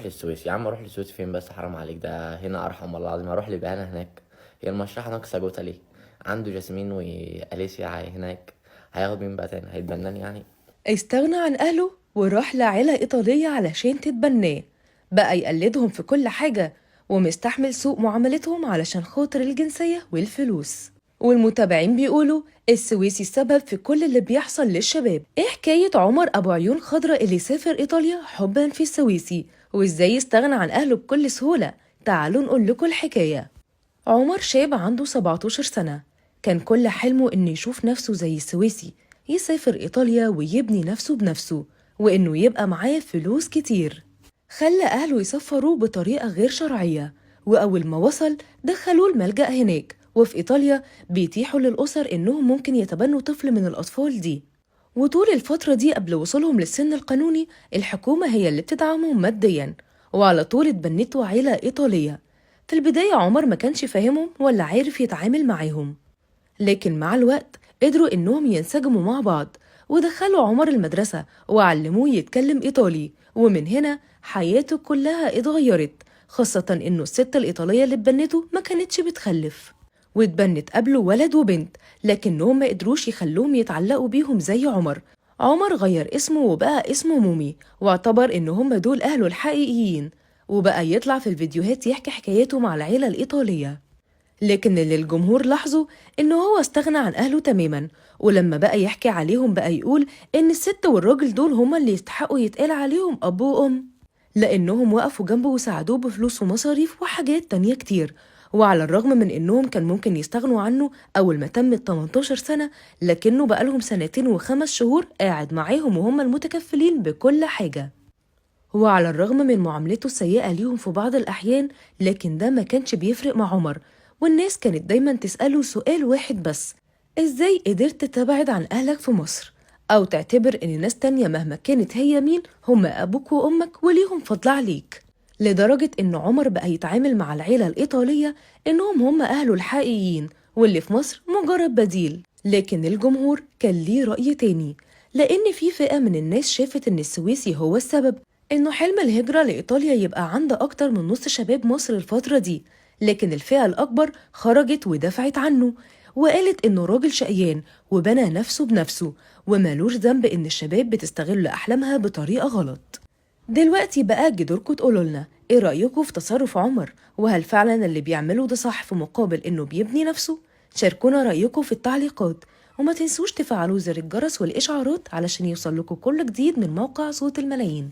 للسويس. يا عم اروح للسويس فين بس؟ حرام عليك، ده هنا ارحم والله العظيم. اروح لبهانة هناك، هي المشرحة ناقصة جوتا ليه؟ عنده جاسمين واليسيا هناك، هياخد مين بقى تاني؟ هيتبناني يعني؟ استغنى عن أهله وراح لعيلة إيطالية علشان تتبناه. بقى يقلدهم في كل حاجة ومستحمل سوء معاملتهم علشان خاطر الجنسية والفلوس. والمتابعين بيقولوا السويسي السبب في كل اللي بيحصل للشباب. ايه حكاية عمر أبو عيون خضراء اللي سافر إيطاليا حبا في السويسي وازاي استغنى عن أهله بكل سهولة؟ تعالوا نقول لكم الحكاية. عمر شاب عنده 17 سنة، كان كل حلمه إنه يشوف نفسه زي السويسي، يسافر إيطاليا ويبني نفسه بنفسه وإنه يبقى معاه فلوس كتير. خلى أهله يسفروه بطريقة غير شرعية، وأول ما وصل دخلوه الملجأ هناك. وفي إيطاليا بيتيحوا للأسر إنهم ممكن يتبنوا طفل من الأطفال دي، وطول الفترة دي قبل وصولهم للسن القانوني الحكومة هي اللي بتدعمهم ماديا. وعلى طول اتبنته عيلة إيطالية. في البداية عمر ما كانش فاهمهم ولا عارف يتعامل معاهم، لكن مع الوقت قدروا إنهم ينسجموا مع بعض، ودخلوا عمر المدرسة وعلموه يتكلم إيطالي. ومن هنا حياته كلها اتغيرت، خاصة إنه الست الإيطالية اللي اتبنته ما كانتش بتخلف، واتبنت قبله ولد وبنت، لكنهم ما قدروش يخلوهم يتعلقوا بيهم زي عمر. عمر غير اسمه وبقى اسمه مومي، واعتبر إن هم دول أهله الحقيقيين، وبقى يطلع في الفيديوهات يحكي حكاياته مع العيلة الإيطالية. لكن اللي الجمهور لاحظوا إنه هو استغنى عن أهله تماما، ولما بقى يحكي عليهم بقى يقول إن الست والراجل دول هما اللي يستحقوا يتقال عليهم أب وأم، لأنهم وقفوا جنبه وساعدوه بفلوس ومصاريف وحاجات تانية كتير. وعلى الرغم من إنهم كان ممكن يستغنوا عنه أول ما تم 18 سنة، لكنه بقالهم 2 و5 شهور قاعد معاهم وهم المتكفلين بكل حاجة. وعلى الرغم من معاملته السيئة ليهم في بعض الأحيان، لكن ده ما كانش بيفرق مع عمر. والناس كانت دايما تسأله سؤال واحد بس: إزاي قدرت تبعد عن أهلك في مصر؟ أو تعتبر إن ناس تانية مهما كانت هي مين هم أبوك وأمك وليهم فضل عليك؟ لدرجة إن عمر بقى يتعامل مع العيلة الإيطالية إنهم هم أهله الحقيقيين واللي في مصر مجرد بديل. لكن الجمهور كان ليه رأي تاني، لأن في فئة من الناس شافت إن السويسي هو السبب إنه حلم الهجرة لإيطاليا يبقى عند أكتر من نص شباب مصر الفترة دي. لكن الفئة الأكبر خرجت ودافعت عنه، وقالت إنه راجل شقيان وبنى نفسه بنفسه ومالوش ذنب إن الشباب بتستغل أحلامها بطريقة غلط. دلوقتي بقى جدوركم تقولولنا إيه رأيكم في تصرف عمر؟ وهل فعلا اللي بيعمله ده صح في مقابل إنه بيبني نفسه؟ شاركونا رأيكم في التعليقات، وما تنسوش تفعلوا زر الجرس والإشعارات علشان يوصل لكم كل جديد من موقع صوت الملايين.